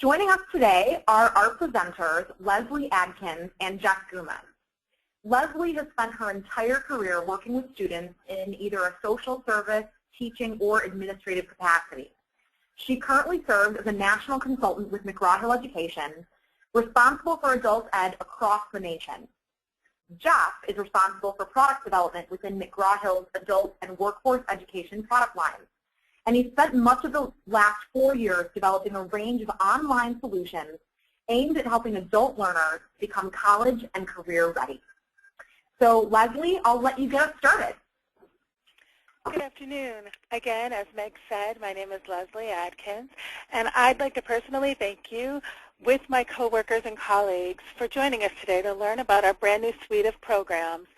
Joining us today are our presenters, Leslie Adkins and Jack Cumin. Leslie has spent her entire career working with students in either a social service, teaching, or administrative capacity. She currently serves as a national consultant with McGraw Education, responsible for adult ed across the nation. Jeff is responsible for product development within McGraw-Hill's adult and workforce education product lines. And he spent much of the last 4 years developing a range of online solutions aimed at helping adult learners become college and career ready. So Leslie, I'll let you get us started. Good afternoon. Again, as Meg said, my name is Leslie Adkins, and I'd like to personally thank you with my coworkers and colleagues for joining us today to learn about our brand new suite of programs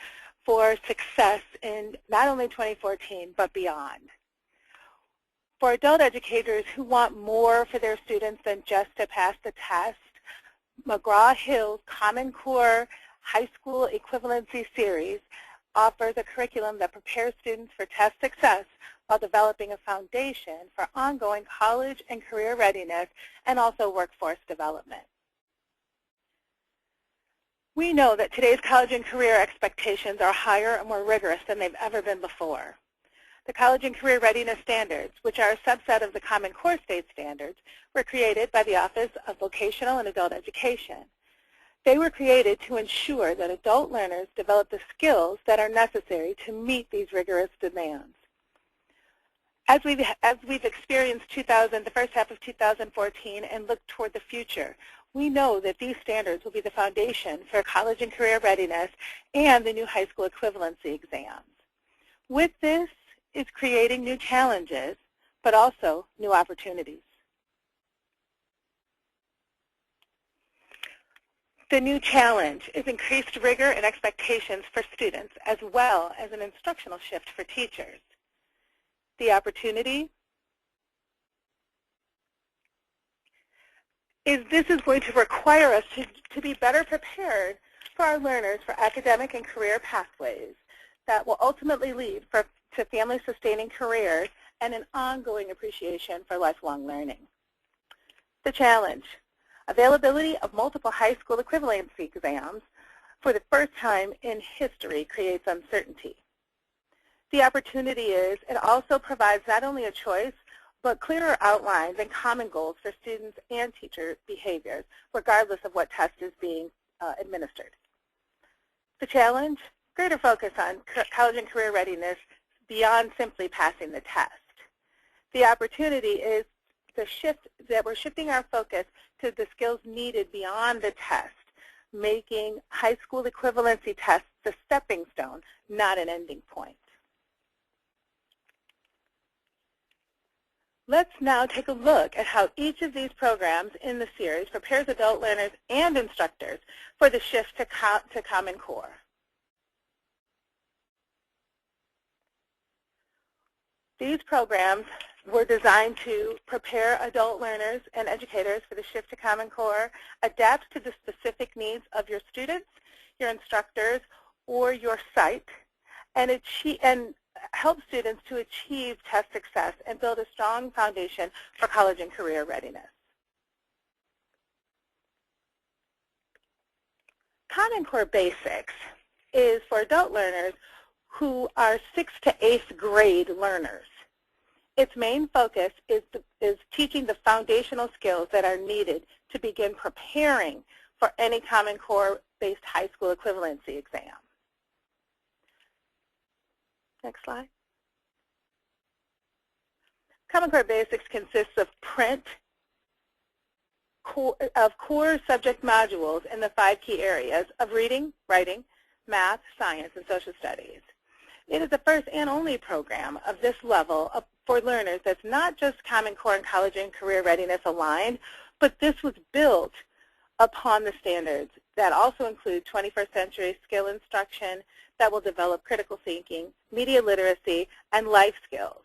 for success in not only 2014, but beyond. For adult educators who want more for their students than just to pass the test, McGraw-Hill's Common Core High School Equivalency Series offers a curriculum that prepares students for test success while developing a foundation for ongoing college and career readiness and also workforce development. We know that today's college and career expectations are higher and more rigorous than they've ever been before. The College and Career Readiness Standards, which are a subset of the Common Core State Standards, were created by the Office of Vocational and Adult Education. They were created to ensure that adult learners develop the skills that are necessary to meet these rigorous demands. As we've experienced the first half of 2014 and look toward the future, we know that these standards will be the foundation for college and career readiness and the new high school equivalency exams. With this is creating new challenges, but also new opportunities. The new challenge is increased rigor and expectations for students, as well as an instructional shift for teachers. The opportunity is this is going to require us to be better prepared for our learners for academic and career pathways that will ultimately lead to family-sustaining careers and an ongoing appreciation for lifelong learning. The challenge. Availability of multiple high school equivalency exams for the first time in history creates uncertainty. The opportunity is it also provides not only a choice, but clearer outlines and common goals for students and teacher behaviors, regardless of what test is being administered. The challenge, greater focus on college and career readiness beyond simply passing the test. The opportunity is the shift that we're shifting our focus to the skills needed beyond the test, making high school equivalency tests the stepping stone, not an ending point. Let's now take a look at how each of these programs in the series prepares adult learners and instructors for the shift to Common Core. These programs were designed to prepare adult learners and educators for the shift to Common Core, adapt to the specific needs of your students, your instructors, or your site, and help students to achieve test success and build a strong foundation for college and career readiness. Common Core Basics is for adult learners who are 6th to 8th grade learners. Its main focus is teaching the foundational skills that are needed to begin preparing for any Common Core-based high school equivalency exam. Next slide. Common Core Basics consists of core subject modules in the 5 key areas of reading, writing, math, science, and social studies. It is the first and only program of this level for learners that's not just Common Core and college and career readiness aligned, but this was built upon the standards that also include 21st century skill instruction that will develop critical thinking, media literacy, and life skills.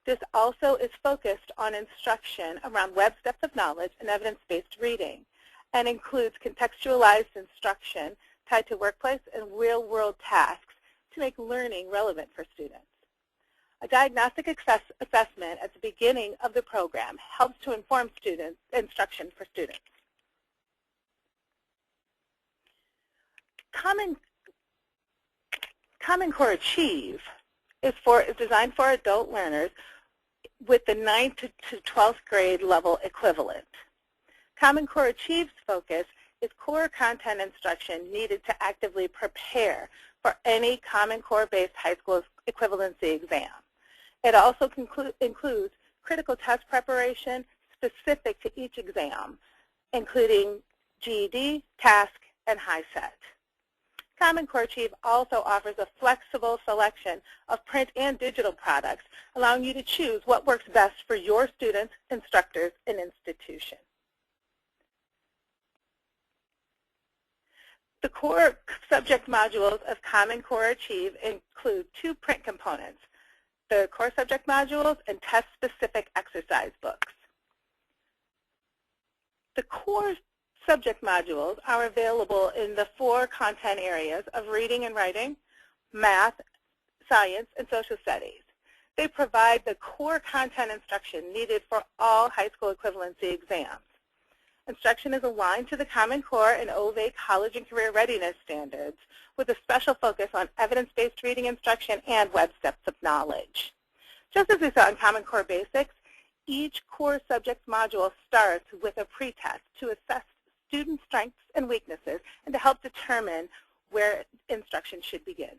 This also is focused on instruction around web depth of knowledge and evidence-based reading, and includes contextualized instruction tied to workplace and real-world tasks to make learning relevant for students. A diagnostic assessment at the beginning of the program helps to inform instruction for students. Common Core Achieve is designed for adult learners with the 9th to 12th grade level equivalent. Common Core Achieve's focus is core content instruction needed to actively prepare for any Common Core-based high school equivalency exam. It also includes critical test preparation specific to each exam, including GED, TASC, and HiSET. Common Core Achieve also offers a flexible selection of print and digital products, allowing you to choose what works best for your students, instructors, and institution. The core subject modules of Common Core Achieve include 2 print components, the core subject modules and test-specific exercise books. The core subject modules are available in the 4 content areas of reading and writing, math, science, and social studies. They provide the core content instruction needed for all high school equivalency exams. Instruction is aligned to the Common Core and OVA college and career readiness standards with a special focus on evidence-based reading instruction and web steps of knowledge. Just as we saw in Common Core Basics, each core subject module starts with a pretest to assess student strengths and weaknesses and to help determine where instruction should begin.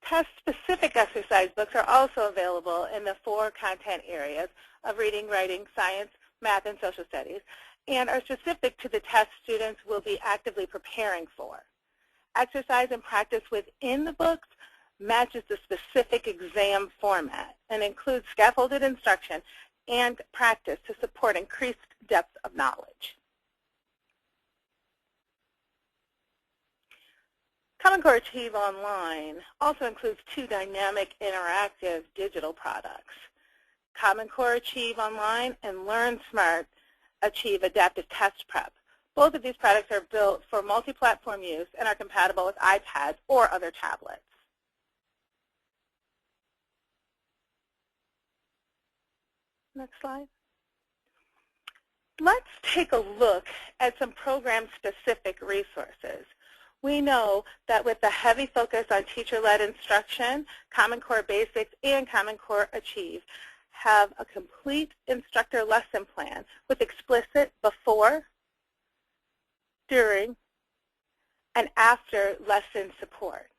Test-specific exercise books are also available in the 4 content areas of reading, writing, science, math, and social studies, and are specific to the test students will be actively preparing for. Exercise and practice within the books matches the specific exam format and includes scaffolded instruction and practice to support increased depth of knowledge. Common Core Achieve Online also includes 2 dynamic interactive digital products, Common Core Achieve Online and Learnsmart Achieve Adaptive Test Prep. Both of these products are built for multi-platform use and are compatible with iPads or other tablets. Next slide. Let's take a look at some program-specific resources. We know that with the heavy focus on teacher-led instruction, Common Core Basics and Common Core Achieve have a complete instructor lesson plan with explicit before, during, and after lesson support.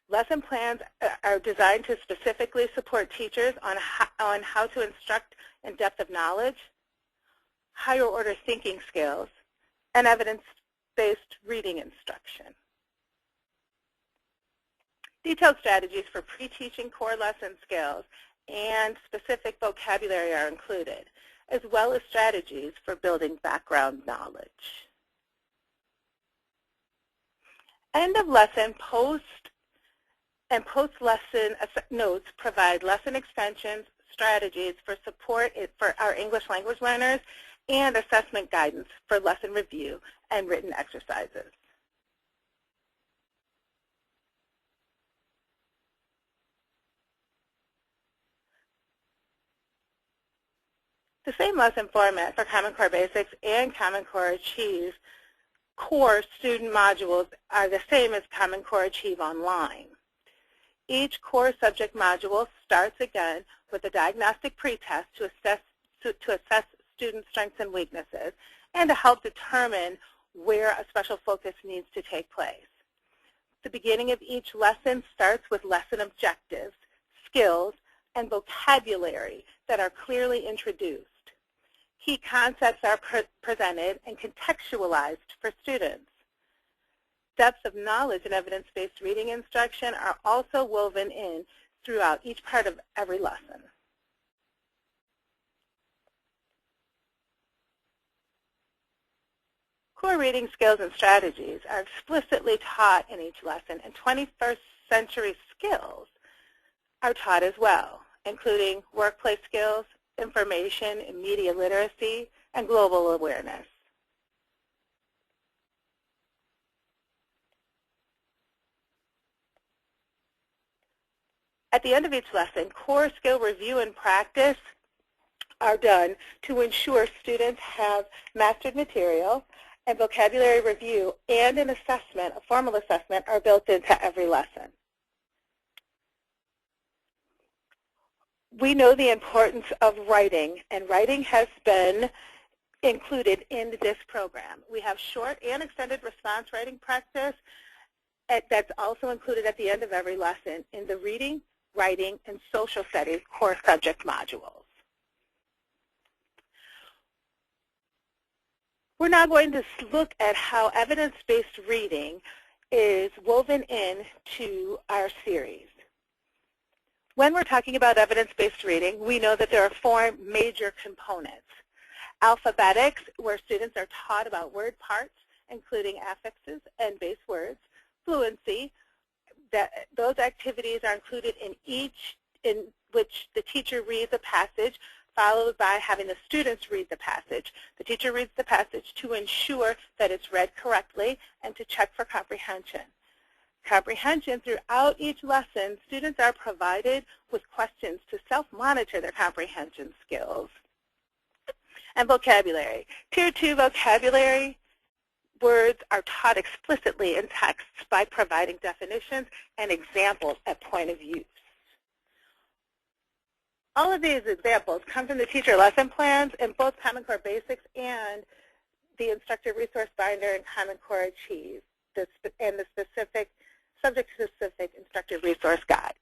Lesson plans are designed to specifically support teachers on how to instruct in depth of knowledge, higher order thinking skills, and evidence-based reading instruction. Detailed strategies for pre-teaching core lesson skills and specific vocabulary are included, as well as strategies for building background knowledge. End of lesson and post-lesson notes provide lesson extensions, strategies for support for our English language learners, and assessment guidance for lesson review and written exercises. The same lesson format for Common Core Basics and Common Core Achieve core student modules are the same as Common Core Achieve Online. Each core subject module starts again with a diagnostic pretest to assess student strengths and weaknesses and to help determine where a special focus needs to take place. The beginning of each lesson starts with lesson objectives, skills, and vocabulary that are clearly introduced. Key concepts are presented and contextualized for students. Depths of knowledge and evidence-based reading instruction are also woven in throughout each part of every lesson. Core reading skills and strategies are explicitly taught in each lesson, and 21st century skills are taught as well, including workplace skills, information and media literacy, and global awareness. At the end of each lesson, core skill review and practice are done to ensure students have mastered material, and vocabulary review and an assessment, a formal assessment, are built into every lesson. We know the importance of writing, and writing has been included in this program. We have short and extended response writing practice that's also included at the end of every lesson in the reading, writing, and social studies core subject modules. We're now going to look at how evidence-based reading is woven into our series. When we're talking about evidence-based reading, we know that there are 4 major components. Alphabetics, where students are taught about word parts, including affixes and base words. Fluency, those activities are included in which the teacher reads a passage, followed by having the students read the passage. The teacher reads the passage to ensure that it's read correctly and to check for comprehension. Comprehension, throughout each lesson, students are provided with questions to self-monitor their comprehension skills. And vocabulary. Tier 2 vocabulary words are taught explicitly in texts by providing definitions and examples at point of use. All of these examples come from the teacher lesson plans in both Common Core Basics and the Instructor Resource Binder and Common Core Achieve, and the specific, subject-specific instructor resource guides.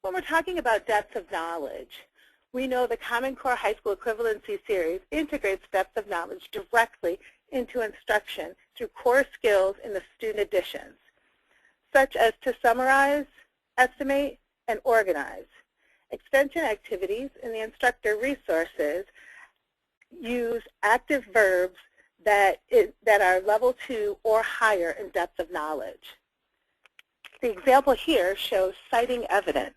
When we're talking about depth of knowledge, we know the Common Core High School Equivalency Series integrates depth of knowledge directly into instruction through core skills in the student editions, such as to summarize, estimate, and organize. Extension activities in the instructor resources use active verbs that are level 2 or higher in depth of knowledge. The example here shows citing evidence.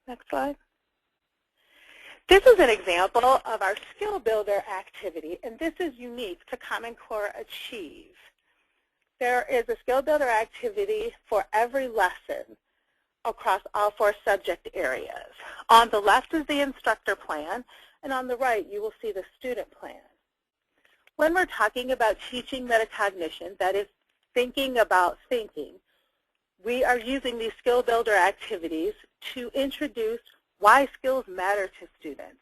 Next slide. This is an example of our skill builder activity, and this is unique to Common Core Achieve. There is a skill builder activity for every lesson across all 4 subject areas. On the left is the instructor plan, and on the right you will see the student plan. When we're talking about teaching metacognition, that is thinking about thinking, we are using these skill builder activities to introduce why skills matter to students.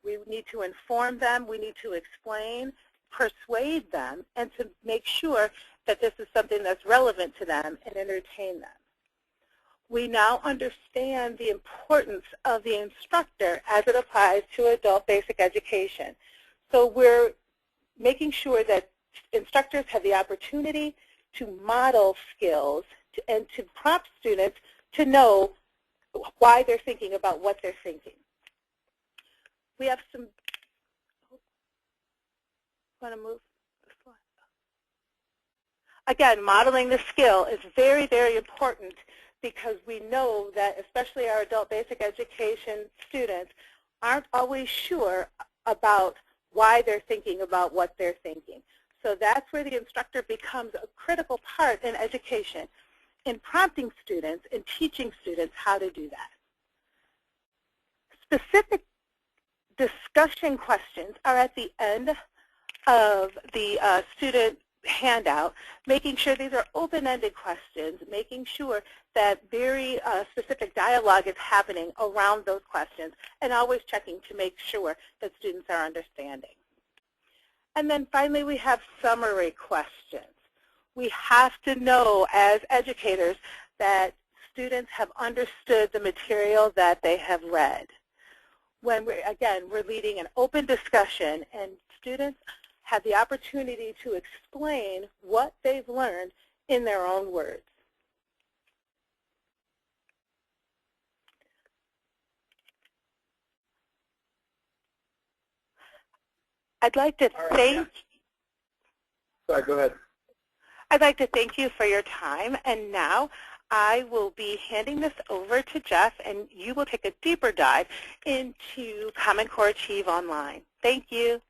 We need to inform them, we need to explain, persuade them, and to make sure that this is something that's relevant to them and entertain them. We now understand the importance of the instructor as it applies to adult basic education. So we're making sure that instructors have the opportunity to model skills and to prompt students to know why they're thinking about what they're thinking. We have some, want to move the slide? Again, modeling the skill is very, very important because we know that especially our adult basic education students aren't always sure about why they're thinking about what they're thinking. So that's where the instructor becomes a critical part in education, in prompting students and teaching students how to do that. Specific discussion questions are at the end of the student handout, making sure these are open-ended questions, making sure that very specific dialogue is happening around those questions, and always checking to make sure that students are understanding. And then finally, we have summary questions. We have to know as educators that students have understood the material that they have read. When we're leading an open discussion and students have the opportunity to explain what they've learned in their own words. I'd like to thank. Sorry, go ahead. I'd like to thank you for your time, and now I will be handing this over to Jeff, and you will take a deeper dive into Common Core Achieve Online. Thank you.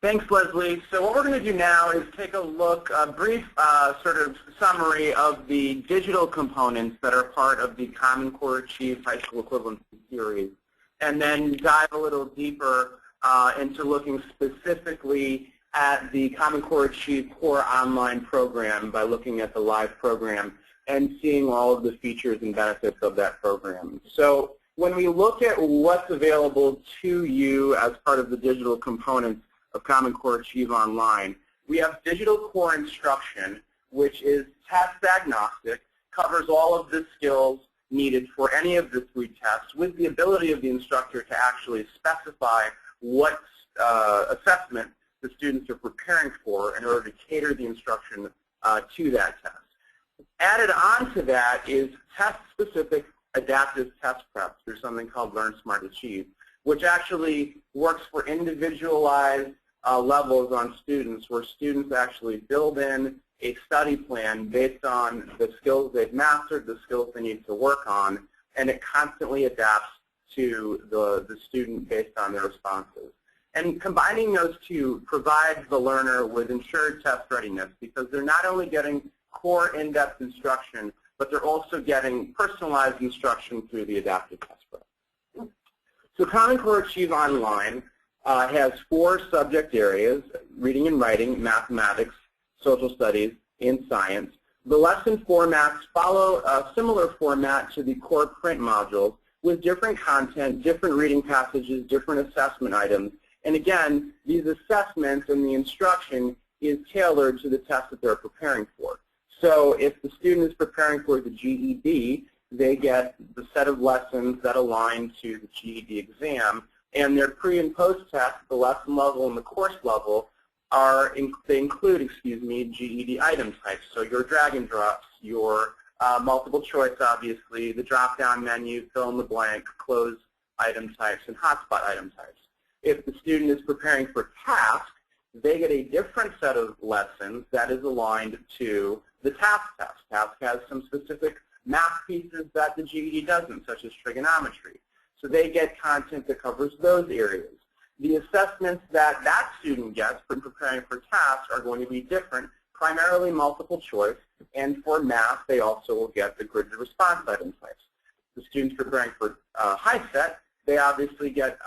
Thanks, Leslie. So what we're going to do now is take a look, a brief sort of summary of the digital components that are part of the Common Core Achieve High School Equivalency series, and then dive a little deeper into looking specifically at the Common Core Achieve Core Online program by looking at the live program and seeing all of the features and benefits of that program. So when we look at what's available to you as part of the digital components of Common Core Achieve Online, we have digital core instruction, which is test agnostic, covers all of the skills needed for any of the 3 tests with the ability of the instructor to actually specify what assessment the students are preparing for in order to cater the instruction to that test. Added on to that is test-specific adaptive test prep through something called Learnsmart Achieve, which actually works for individualized levels on students, where students actually build in a study plan based on the skills they've mastered, the skills they need to work on, and it constantly adapts to the student based on their responses. And combining those two provides the learner with ensured test readiness, because they're not only getting core in-depth instruction, but they're also getting personalized instruction through the adaptive test prep. So Common Core Achieve Online has 4 subject areas: reading and writing, mathematics, social studies, and science. The lesson formats follow a similar format to the core print modules with different content, different reading passages, different assessment items. And again, these assessments and the instruction is tailored to the test that they're preparing for. So if the student is preparing for the GED, they get the set of lessons that align to the GED exam, and their pre- and post-test, the lesson level and the course level, they include GED item types. So your drag and drops, your multiple choice, obviously, the drop-down menu, fill in the blank, close item types, and hotspot item types. If the student is preparing for task, they get a different set of lessons that is aligned to the task test. Task has some specific math pieces that the GED doesn't, such as trigonometry. So they get content that covers those areas. The assessments that that student gets from preparing for tasks are going to be different, primarily multiple choice, and for math, they also will get the gridded response item types. The students preparing for high set, they obviously get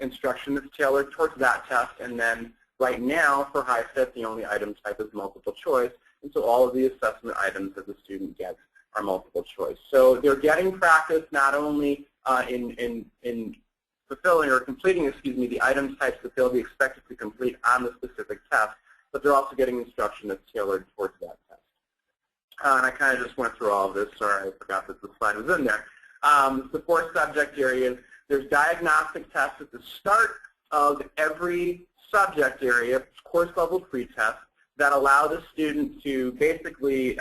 instruction that's tailored towards that test, and then right now for high set, the only item type is multiple choice, and so all of the assessment items that the student gets are multiple choice. So they're getting practice not only in fulfilling or completing, the item types that they'll be expected to complete on the specific test, but they're also getting instruction that's tailored towards that test. And I kind of just went through all of this. Sorry, I forgot that the slide was in there. The 4 subject areas. There's diagnostic tests at the start of every subject area, course level pretest, that allow the student to basically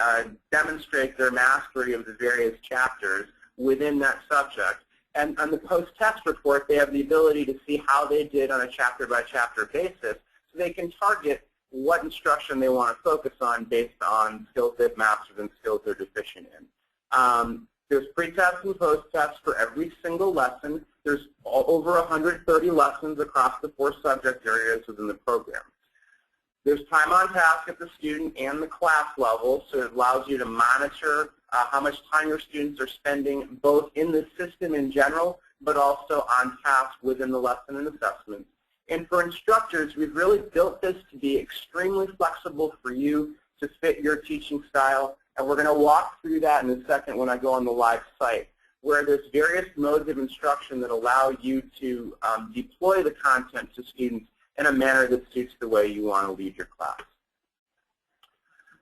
demonstrate their mastery of the various chapters within that subject. And on the post-test report, they have the ability to see how they did on a chapter-by-chapter basis, so they can target what instruction they want to focus on based on skills they've mastered and skills they're deficient in. There's pre-tests and post-tests for every single lesson. There's over 130 lessons across the 4 subject areas within the program. There's time on task at the student and the class level, so it allows you to monitor how much time your students are spending both in the system in general, but also on task within the lesson and assessment. And for instructors, we've really built this to be extremely flexible for you to fit your teaching style. And we're going to walk through that in a second when I go on the live site, where there's various modes of instruction that allow you to deploy the content to students in a manner that suits the way you want to lead your class.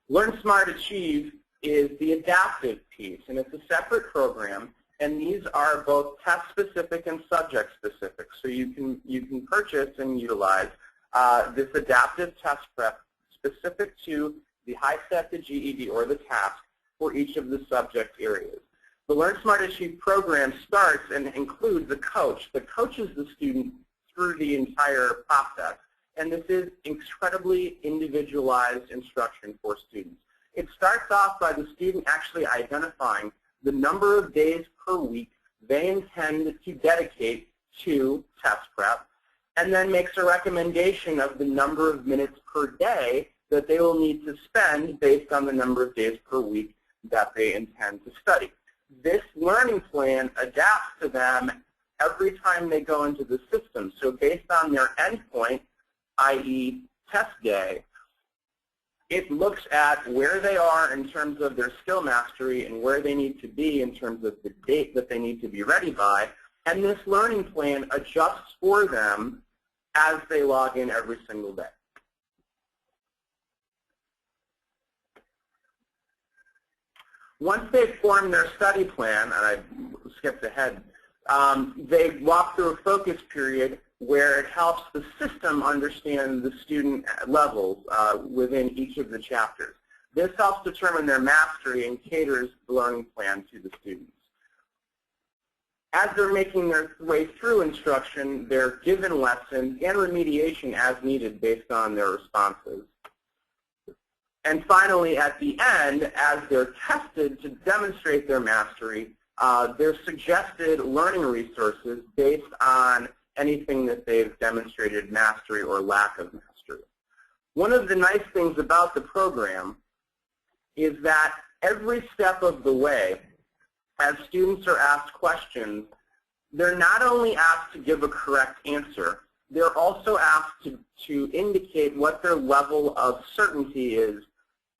Learnsmart Achieve is the adaptive piece, and it's a separate program, and these are both test-specific and subject-specific. So you can purchase and utilize this adaptive test prep specific to the high set, the GED, or the task for each of the subject areas. The Learnsmart Achieve program starts and includes the coach. The coach is the student through the entire process, and this is incredibly individualized instruction for students. It starts off by the student actually identifying the number of days per week they intend to dedicate to test prep, and then makes a recommendation of the number of minutes per day that they will need to spend based on the number of days per week that they intend to study. This learning plan adapts to them every time they go into the system. So based on their endpoint, i.e. test day, it looks at where they are in terms of their skill mastery and where they need to be in terms of the date that they need to be ready by, and this learning plan adjusts for them as they log in every single day. Once they've formed their study plan, and I skipped ahead, they walk through a focus period where it helps the system understand the student levels within each of the chapters. This helps determine their mastery and caters the learning plan to the students. As they're making their way through instruction, they're given lessons and remediation as needed based on their responses. And finally, at the end, as they're tested to demonstrate their mastery, they're suggested learning resources based on anything that they've demonstrated mastery or lack of mastery. One of the nice things about the program is that every step of the way, as students are asked questions, they're not only asked to give a correct answer, they're also asked to indicate what their level of certainty is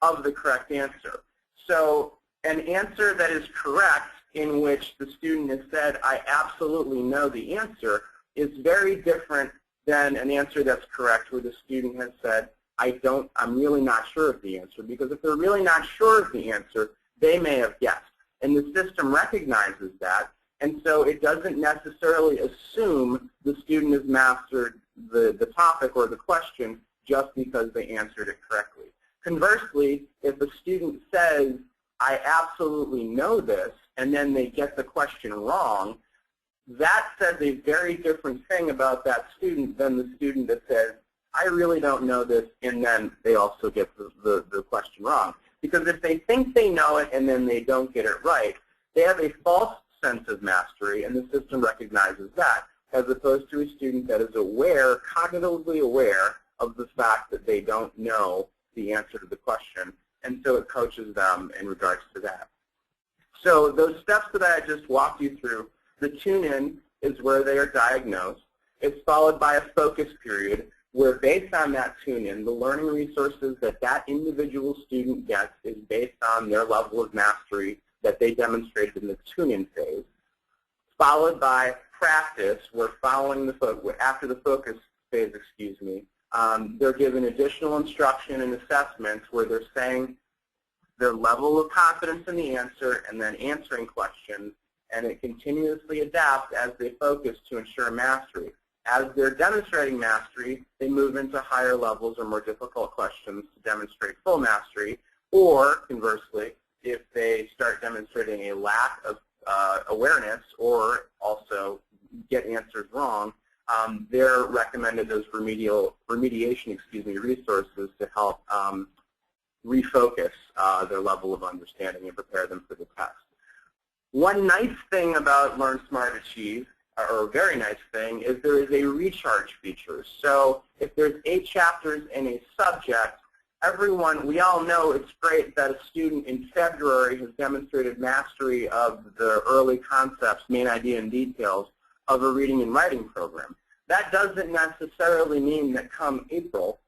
of the correct answer. So an answer that is correct, in which the student has said, I absolutely know the answer, is very different than an answer that's correct where the student has said, I'm really not sure of the answer. Because if they're really not sure of the answer, they may have guessed. And the system recognizes that, and so it doesn't necessarily assume the student has mastered the topic or the question just because they answered it correctly. Conversely, if a student says, I absolutely know this, and then they get the question wrong, that says a very different thing about that student than the student that says, I really don't know this, and then they also get the question wrong. Because if they think they know it and then they don't get it right, they have a false sense of mastery, and the system recognizes that, as opposed to a student that is aware, cognitively aware, of the fact that they don't know the answer to the question, and so it coaches them in regards to that. So those steps that I just walked you through, the tune-in is where they are diagnosed. It's followed by a focus period where, based on that tune-in, the learning resources that that individual student gets is based on their level of mastery that they demonstrated in the tune-in phase, followed by practice, where after the focus phase, they're given additional instruction and assessments where they're saying their level of confidence in the answer and then answering questions, and it continuously adapts as they focus to ensure mastery. As they're demonstrating mastery, they move into higher levels or more difficult questions to demonstrate full mastery, or conversely, if they start demonstrating a lack of awareness or also get answers wrong, they're recommended those remediation resources to help refocus their level of understanding and prepare them for the test. One nice thing about Learnsmart Achieve, or a very nice thing, is there is a recharge feature. So if there's 8 chapters in a subject, we all know it's great that a student in February has demonstrated mastery of the early concepts, main idea, and details of a reading and writing program. That doesn't necessarily mean that come April,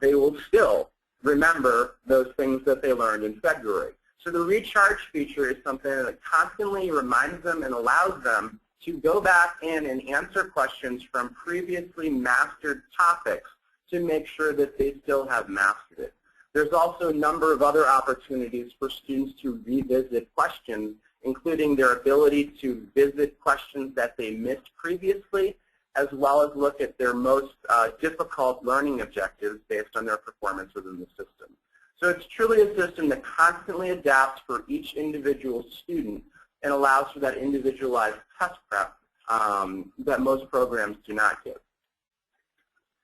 they will still remember those things that they learned in February. So the recharge feature is something that constantly reminds them and allows them to go back in and answer questions from previously mastered topics to make sure that they still have mastered it. There's also a number of other opportunities for students to revisit questions, including their ability to visit questions that they missed previously, as well as look at their most difficult learning objectives based on their performance within the system. So it's truly a system that constantly adapts for each individual student and allows for that individualized test prep that most programs do not give.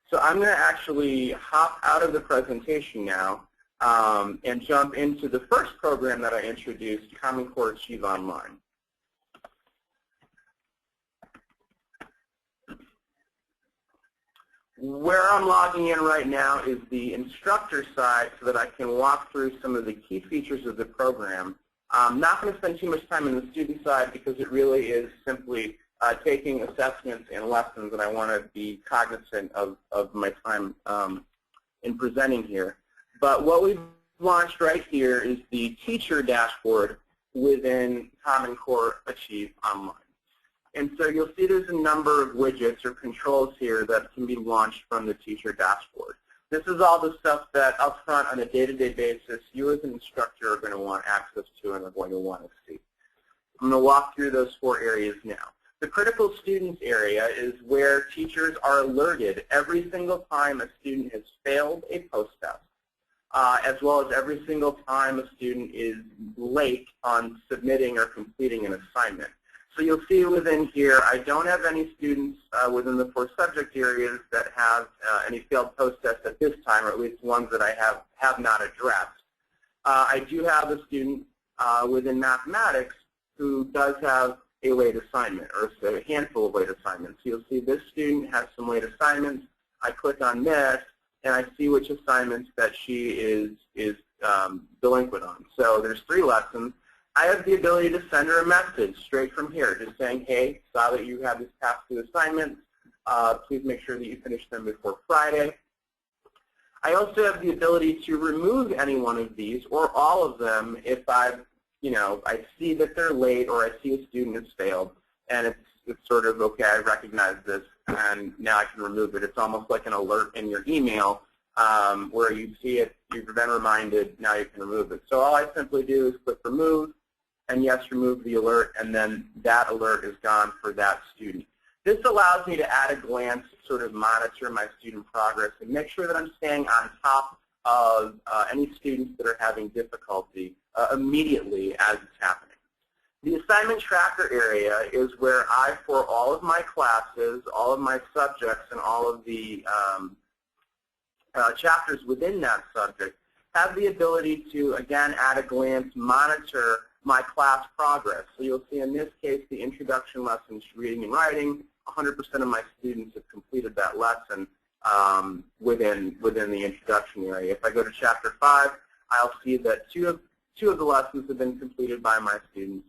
So I'm going to actually hop out of the presentation now and jump into the first program that I introduced, Common Core Achieve Online. Where I'm logging in right now is the instructor side so that I can walk through some of the key features of the program. I'm not going to spend too much time on the student side because it really is simply taking assessments and lessons, and I want to be cognizant of my time in presenting here. But what we've launched right here is the teacher dashboard within Common Core Achieve Online. And so you'll see there's a number of widgets or controls here that can be launched from the teacher dashboard. This is all the stuff that up front on a day-to-day basis you as an instructor are going to want access to and are going to want to see. I'm going to walk through those 4 areas now. The critical students area is where teachers are alerted every single time a student has failed a post-test, as well as every single time a student is late on submitting or completing an assignment. So you'll see within here, I don't have any students within the 4 subject areas that have any failed post-tests at this time, or at least ones that I have not addressed. I do have a student within mathematics who does have a late assignment, or a handful of late assignments. So you'll see this student has some late assignments. I click on this, and I see which assignments that she is delinquent on. So there's 3 lessons. I have the ability to send her a message straight from here, just saying, hey, saw that you have this past 2 assignments. Please make sure that you finish them before Friday. I also have the ability to remove any one of these or all of them if I see that they're late or I see a student has failed, and it's sort of, okay, I recognize this, and now I can remove it. It's almost like an alert in your email where you see it, you've been reminded, now you can remove it. So all I simply do is click remove, and yes, remove the alert, and then that alert is gone for that student. This allows me to at a glance sort of monitor my student progress and make sure that I'm staying on top of any students that are having difficulty immediately as it's happening. The assignment tracker area is where I, for all of my classes, all of my subjects, and all of the chapters within that subject, have the ability to, again, at a glance, monitor my class progress. So you'll see in this case the introduction lessons, reading and writing. 100% of my students have completed that lesson within the introduction area. If I go to Chapter 5, I'll see that two of the lessons have been completed by my students.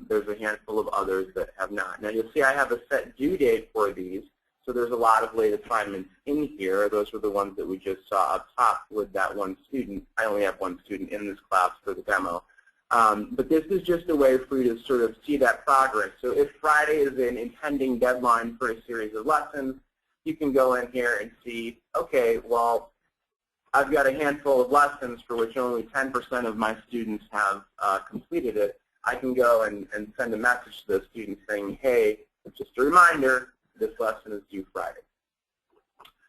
There's a handful of others that have not. Now you'll see I have a set due date for these, so there's a lot of late assignments in here. Those were the ones that we just saw up top with that one student. I only have one student in this class for the demo. But this is just a way for you to sort of see that progress. So if Friday is an impending deadline for a series of lessons, you can go in here and see, okay, well, I've got a handful of lessons for which only 10% of my students have completed it. I can go and send a message to those students saying, hey, just a reminder, this lesson is due Friday.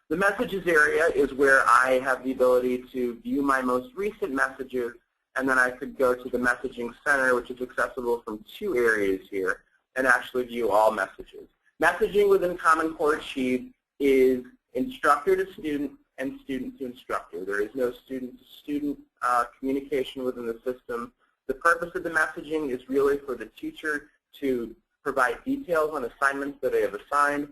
The messages area is where I have the ability to view my most recent messages, and then I could go to the messaging center, which is accessible from 2 areas here, and actually view all messages. Messaging within Common Core Achieve is instructor to student and student to instructor. There is no student-to-student communication within the system. The purpose of the messaging is really for the teacher to provide details on assignments that they have assigned,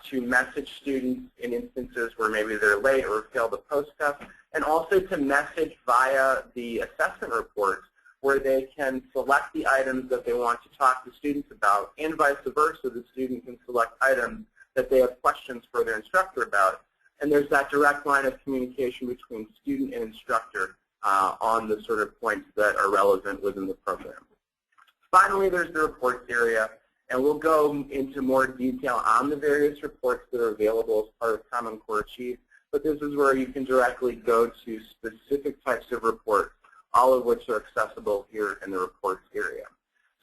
to message students in instances where maybe they're late or failed a post-test, and also to message via the assessment reports where they can select the items that they want to talk to students about, and vice versa, the student can select items that they have questions for their instructor about. And there's that direct line of communication between student and instructor on the sort of points that are relevant within the program. Finally, there's the reports area, and we'll go into more detail on the various reports that are available as part of Common Core Achieve, but this is where you can directly go to specific types of reports, all of which are accessible here in the reports area.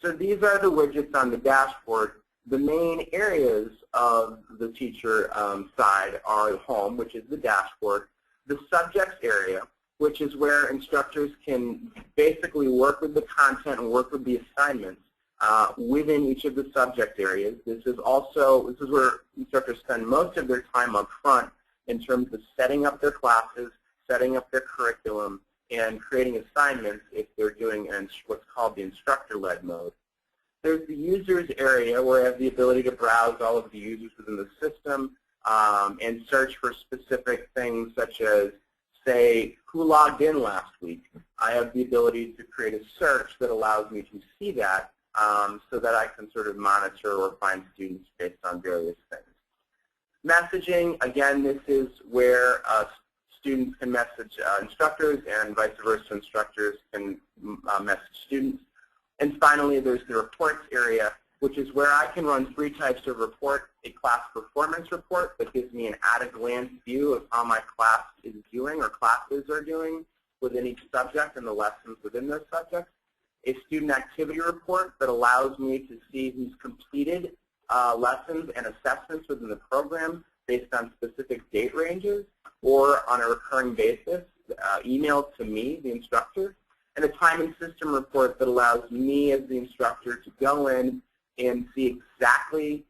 So these are the widgets on the dashboard. The main areas of the teacher side are home, which is the dashboard, the subjects area, which is where instructors can basically work with the content and work with the assignments within each of the subject areas. This is where instructors spend most of their time up front in terms of setting up their classes, setting up their curriculum, and creating assignments if they're doing what's called the Instructor-Led Mode. There's the users area where I have the ability to browse all of the users within the system, and search for specific things such as, say, who logged in last week. I have the ability to create a search that allows me to see that so that I can sort of monitor or find students based on various things. Messaging, again, this is where students can message instructors and vice versa, instructors can message students. And finally, there's the reports area, which is where I can run 3 types of report: a class performance report that gives me an at-a-glance view of how my class is doing or classes are doing within each subject and the lessons within those subjects; a student activity report that allows me to see who's completed lessons and assessments within the program based on specific date ranges or on a recurring basis, emailed to me, the instructor; and a time and system report that allows me as the instructor to go in and see exactly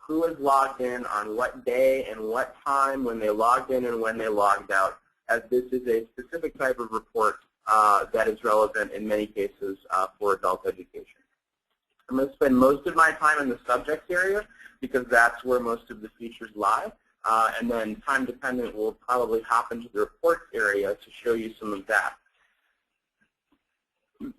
who is logged in on what day and what time, when they logged in and when they logged out, as this is a specific type of report that is relevant in many cases for adult education. I'm going to spend most of my time in the subjects area because that's where most of the features lie. And then time dependent, we'll probably hop into the reports area to show you some of that.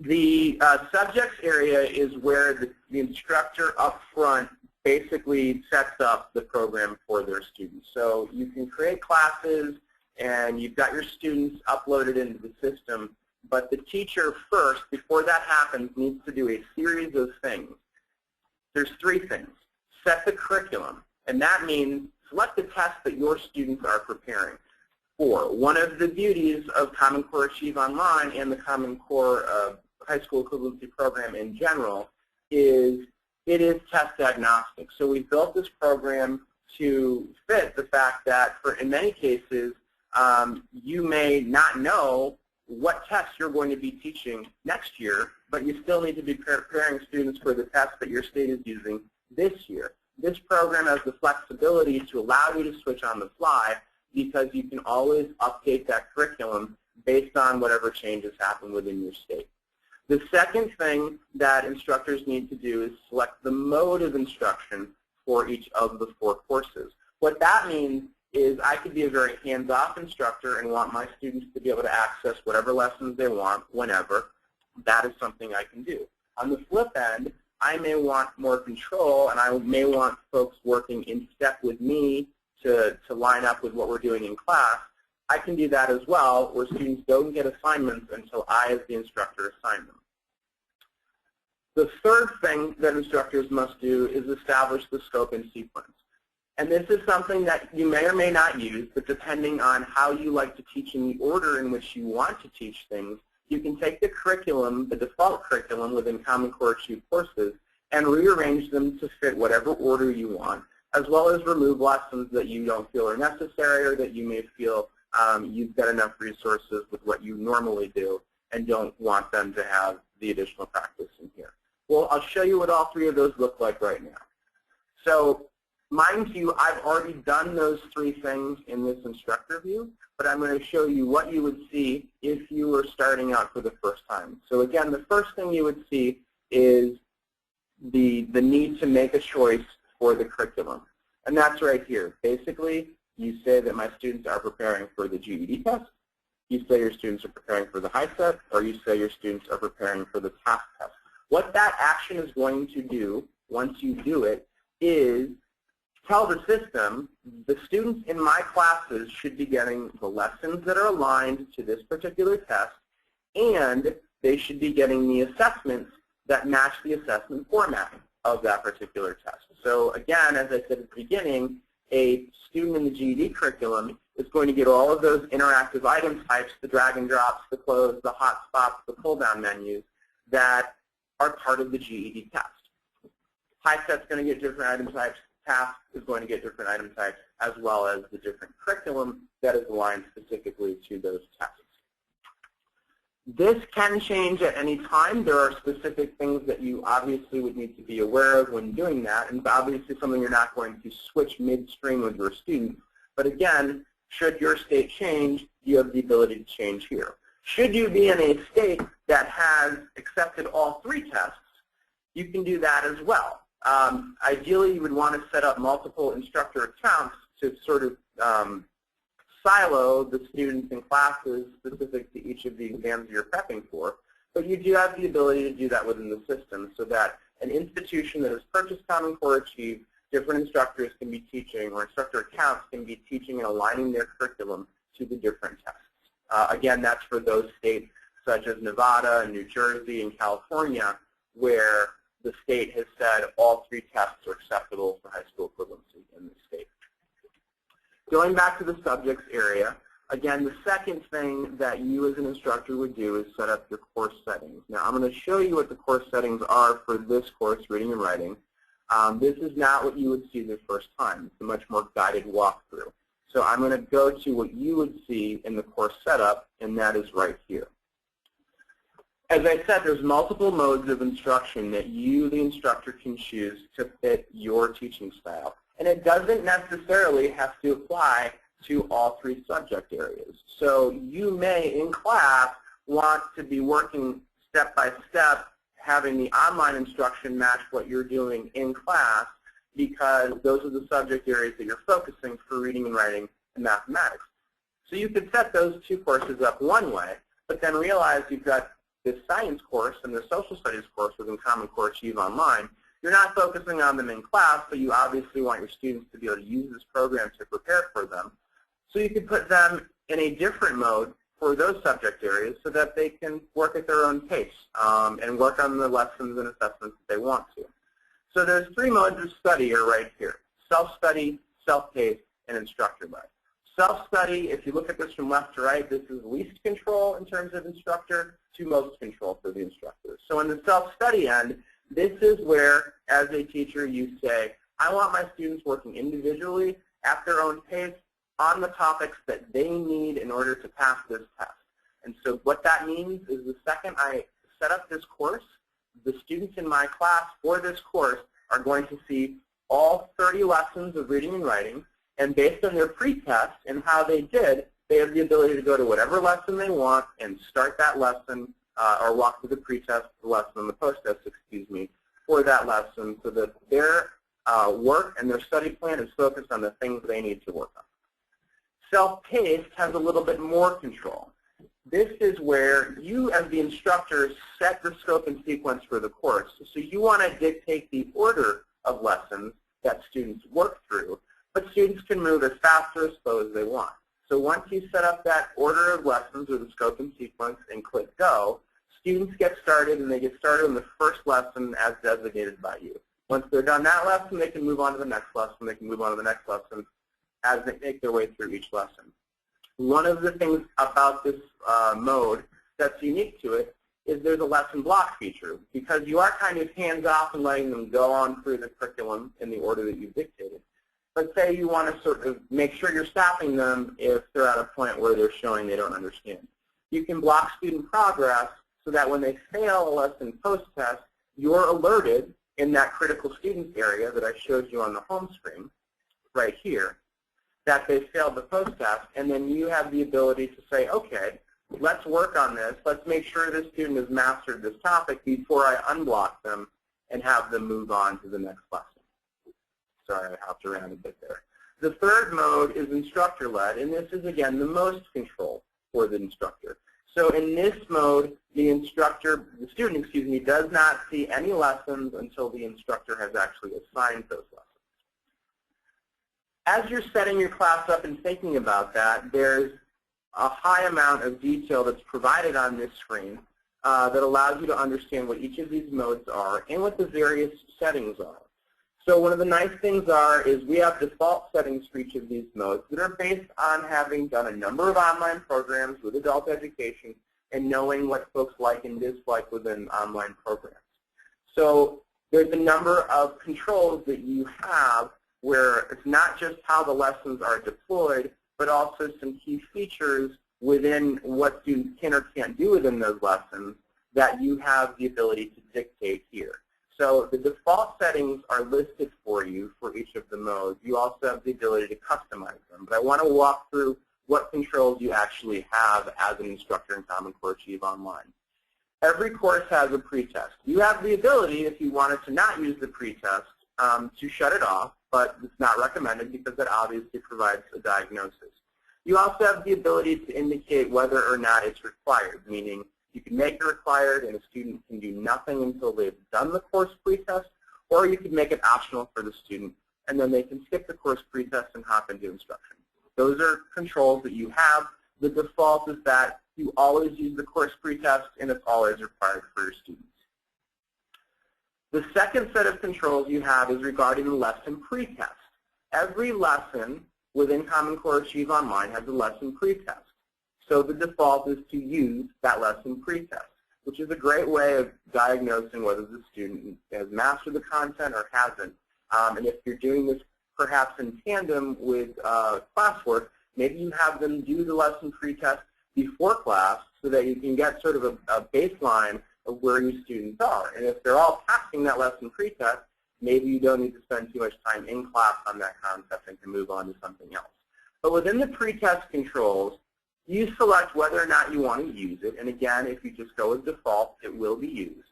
The subjects area is where the instructor up front basically sets up the program for their students. So you can create classes and you've got your students uploaded into the system, but the teacher first, before that happens, needs to do a series of things. There's 3 things. Set the curriculum, and that means select the test that your students are preparing for. One of the beauties of Common Core Achieve Online and the Common Core High School Equivalency program in general is it is test diagnostic. So we built this program to fit the fact that in many cases, you may not know what tests you're going to be teaching next year, but you still need to be preparing students for the tests that your state is using this year. This program has the flexibility to allow you to switch on the fly because you can always update that curriculum based on whatever changes happen within your state. The second thing that instructors need to do is select the mode of instruction for each of the 4 courses. What that means is I could be a very hands-off instructor and want my students to be able to access whatever lessons they want whenever. That is something I can do. On the flip end, I may want more control, and I may want folks working in step with me to line up with what we're doing in class. I can do that as well, where students don't get assignments until I, as the instructor, assign them. The third thing that instructors must do is establish the scope and sequence. And this is something that you may or may not use, but depending on how you like to teach in the order in which you want to teach things, you can take the curriculum, the default curriculum within Common Core Achieve courses, and rearrange them to fit whatever order you want, as well as remove lessons that you don't feel are necessary or that you may feel you've got enough resources with what you normally do and don't want them to have the additional practice in here. Well, I'll show you what all 3 of those look like right now. So, mind you, I've already done those 3 things in this instructor view, but I'm going to show you what you would see if you were starting out for the first time. So again, the first thing you would see is the need to make a choice for the curriculum. And that's right here. Basically, you say that my students are preparing for the GED test, you say your students are preparing for the HiSET, or you say your students are preparing for the TASK test. What that action is going to do, once you do it, is tell the system the students in my classes should be getting the lessons that are aligned to this particular test, and they should be getting the assessments that match the assessment format of that particular test. So again, as I said at the beginning, a student in the GED curriculum is going to get all of those interactive item types, the drag and drops, the close, the hotspots, the pull-down menus that are part of the GED test. HiSET's going to get different item types. TASK is going to get different item types, as well as the different curriculum that is aligned specifically to those tests. This can change at any time. There are specific things that you obviously would need to be aware of when doing that, and obviously something you're not going to switch midstream with your students. But again, should your state change, you have the ability to change here. Should you be in a state that has accepted all 3 tests, you can do that as well. Ideally, you would want to set up multiple instructor accounts to sort of silo the students in classes specific to each of the exams you're prepping for, but you do have the ability to do that within the system so that an institution that has purchased Common Core Achieve, different instructors can be teaching, or instructor accounts can be teaching and aligning their curriculum to the different tests. Again, that's for those states such as Nevada, New Jersey, and California, where the state has said all 3 tests are acceptable for high school equivalency in the state. Going back to the subjects area, again, the second thing that you as an instructor would do is set up your course settings. Now, I'm going to show you what the course settings are for this course, Reading and Writing. This is not what you would see the first time. It's a much more guided walkthrough. So I'm going to go to what you would see in the course setup, and that is right here. As I said, there's multiple modes of instruction that you, the instructor, can choose to fit your teaching style. And it doesn't necessarily have to apply to all 3 subject areas. So you may, in class, want to be working step by step, having the online instruction match what you're doing in class, because those are the subject areas that you're focusing for reading and writing and mathematics. So you could set those 2 courses up one way, but then realize you've got this science course and the social studies course within Common Core Achieve Online. You're not focusing on them in class, but you obviously want your students to be able to use this program to prepare for them. So you could put them in a different mode for those subject areas so that they can work at their own pace and work on the lessons and assessments that they want to. So there's 3 modes of study are right here: self-study, self-paced, and instructor-led. Self-study, if you look at this from left to right, this is least control in terms of instructor to most control for the instructor. So in the self-study end, this is where, as a teacher, you say, I want my students working individually at their own pace on the topics that they need in order to pass this test. And so what that means is the second I set up this course, the students in my class for this course are going to see all 30 lessons of reading and writing, and based on their pretest and how they did, they have the ability to go to whatever lesson they want and start that lesson or walk through the pretest, the lesson, and the post-test, for that lesson so that their work and their study plan is focused on the things they need to work on. Self-paced has a little bit more control. This is where you, as the instructor, set the scope and sequence for the course. So you want to dictate the order of lessons that students work through, but students can move as fast or as slow as they want. So once you set up that order of lessons or the scope and sequence and click go, students get started, and they get started in the first lesson as designated by you. Once they're done that lesson, they can move on to the next lesson. They can move on to the next lesson as they make their way through each lesson. One of the things about this mode that's unique to it is there's a lesson block feature, because you are kind of hands-off and letting them go on through the curriculum in the order that you've dictated. But say you want to sort of make sure you're stopping them if they're at a point where they're showing they don't understand. You can block student progress so that when they fail a lesson post-test, you're alerted in that critical students area that I showed you on the home screen right here, that they failed the post-test, and then you have the ability to say, okay, let's work on this. Let's make sure this student has mastered this topic before I unblock them and have them move on to the next lesson. Sorry, I hopped around a bit there. The third mode is instructor-led, and this is, again, the most control for the instructor. So in this mode, the student, does not see any lessons until the instructor has actually assigned those lessons. As you're setting your class up and thinking about that, there's a high amount of detail that's provided on this screen that allows you to understand what each of these modes are and what the various settings are. So one of the nice things is we have default settings for each of these modes that are based on having done a number of online programs with adult education and knowing what folks like and dislike within online programs. So there's a number of controls that you have where it's not just how the lessons are deployed, but also some key features within what students can or can't do within those lessons that you have the ability to dictate here. So the default settings are listed for you for each of the modes. You also have the ability to customize them. But I want to walk through what controls you actually have as an instructor in Common Core Achieve Online. Every course has a pretest. You have the ability, if you wanted to not use the pretest, to shut it off, but it's not recommended because that obviously provides a diagnosis. You also have the ability to indicate whether or not it's required, meaning you can make it required and a student can do nothing until they've done the course pretest, or you can make it optional for the student, and then they can skip the course pretest and hop into instruction. Those are controls that you have. The default is that you always use the course pretest, and it's always required for your students. The second set of controls you have is regarding the lesson pretest. Every lesson within Common Core Achieve Online has a lesson pretest. So the default is to use that lesson pretest, which is a great way of diagnosing whether the student has mastered the content or hasn't. And if you're doing this perhaps in tandem with classwork, maybe you have them do the lesson pretest before class so that you can get sort of a baseline of where your students are. And if they're all passing that lesson pretest, maybe you don't need to spend too much time in class on that concept and can move on to something else. But within the pretest controls, you select whether or not you want to use it. And again, if you just go with default, it will be used.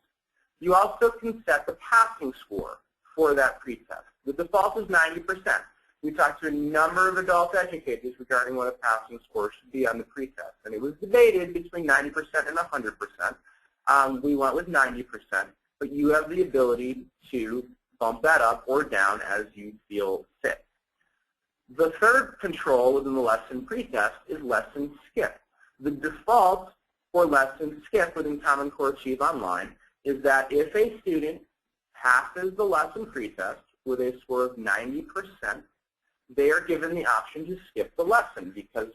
You also can set the passing score for that pretest. The default is 90%. We talked to a number of adult educators regarding what a passing score should be on the pretest. And it was debated between 90% and 100%. We went with 90%, but you have the ability to bump that up or down as you feel fit. The third control within the lesson pretest is lesson skip. The default for lesson skip within Common Core Achieve Online is that if a student passes the lesson pretest with a score of 90%, they are given the option to skip the lesson because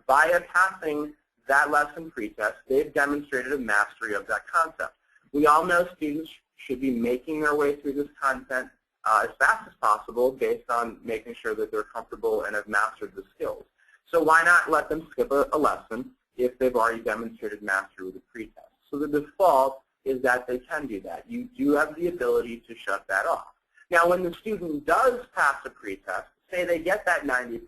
via passing that lesson pretest, they've demonstrated a mastery of that concept. We all know students should be making their way through this content as fast as possible based on making sure that they're comfortable and have mastered the skills. So why not let them skip a lesson if they've already demonstrated mastery with a pretest? So the default is that they can do that. You do have the ability to shut that off. Now when the student does pass a pretest, say they get that 90%,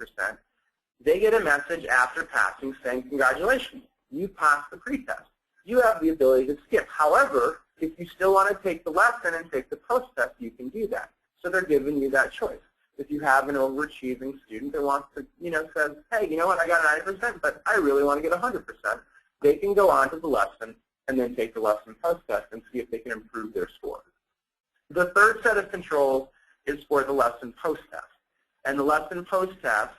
they get a message after passing saying, congratulations, you passed the pretest. You have the ability to skip. However, if you still want to take the lesson and take the post-test, you can do that. So they're giving you that choice. If you have an overachieving student that wants to, says, hey, you know what, I got 90%, but I really want to get 100%, they can go on to the lesson and then take the lesson post-test and see if they can improve their score. The third set of controls is for the lesson post-test. And the lesson post-test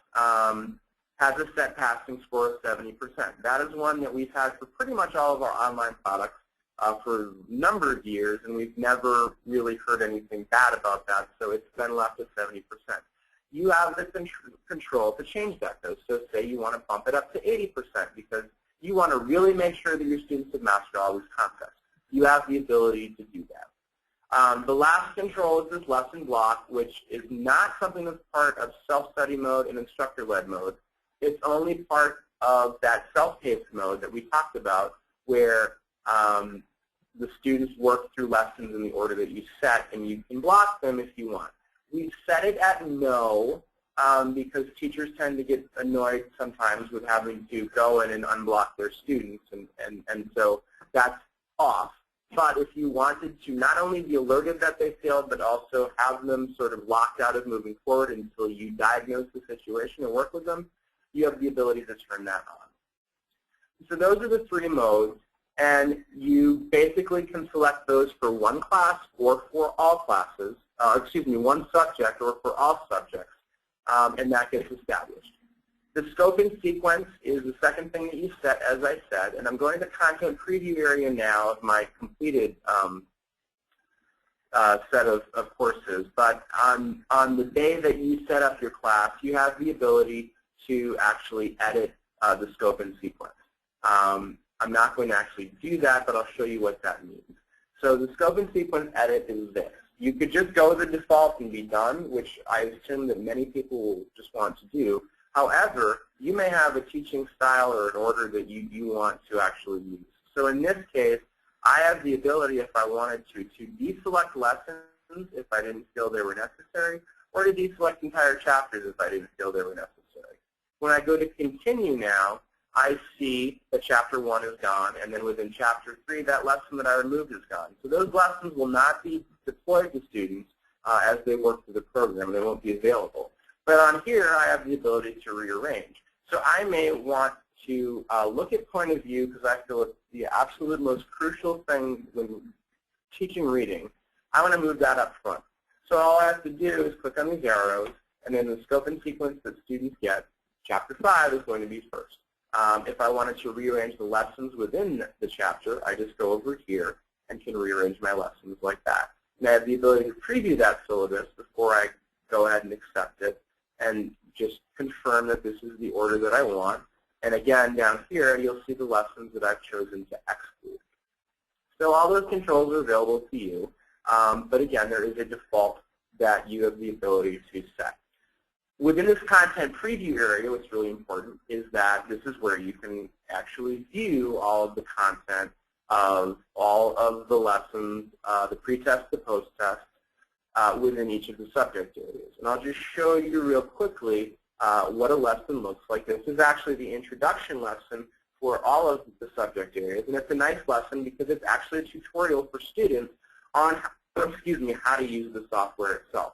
has a set passing score of 70%. That is one that we've had for pretty much all of our online products for a number of years, and we've never really heard anything bad about that, so it's been left at 70%. You have the control to change that, though. So say you want to bump it up to 80% because you want to really make sure that your students have mastered all these concepts. You have the ability to do that. The last control is this lesson block, which is not something that's part of self-study mode and instructor-led mode. It's only part of that self-paced mode that we talked about where the students work through lessons in the order that you set, and you can block them if you want. We've set it at no because teachers tend to get annoyed sometimes with having to go in and unblock their students, and so that's off. But if you wanted to not only be alerted that they failed, but also have them sort of locked out of moving forward until you diagnose the situation and work with them, you have the ability to turn that on. So those are the three modes, and you basically can select those for one class or for all classes, one subject or for all subjects, and that gets established. The scoping sequence is the second thing that you set, as I said, and I'm going to the content preview area now of my completed set of courses. But on the day that you set up your class, you have the ability to actually edit the scope and sequence. I'm not going to actually do that, but I'll show you what that means. So the scope and sequence edit is this. You could just go with the default and be done, which I assume that many people will just want to do. However, you may have a teaching style or an order that you want to actually use. So in this case, I have the ability, if I wanted to deselect lessons if I didn't feel they were necessary, or to deselect entire chapters if I didn't feel they were necessary. When I go to continue now, I see that Chapter 1 is gone, and then within Chapter 3, that lesson that I removed is gone. So those lessons will not be deployed to students as they work through the program. They won't be available. But on here, I have the ability to rearrange. So I may want to look at point of view because I feel it's the absolute most crucial thing when teaching reading. I want to move that up front. So all I have to do is click on these arrows, and then the scope and sequence that students get, Chapter 5 is going to be first. If I wanted to rearrange the lessons within the chapter, I just go over here and can rearrange my lessons like that. And I have the ability to preview that syllabus before I go ahead and accept it and just confirm that this is the order that I want. And again, down here, you'll see the lessons that I've chosen to exclude. So all those controls are available to you. But again, there is a default that you have the ability to set. Within this content preview area, what's really important is that this is where you can actually view all of the content of all of the lessons, the pretest, the post-test, within each of the subject areas. And I'll just show you real quickly what a lesson looks like. This is actually the introduction lesson for all of the subject areas. And it's a nice lesson because it's actually a tutorial for students on how to use the software itself.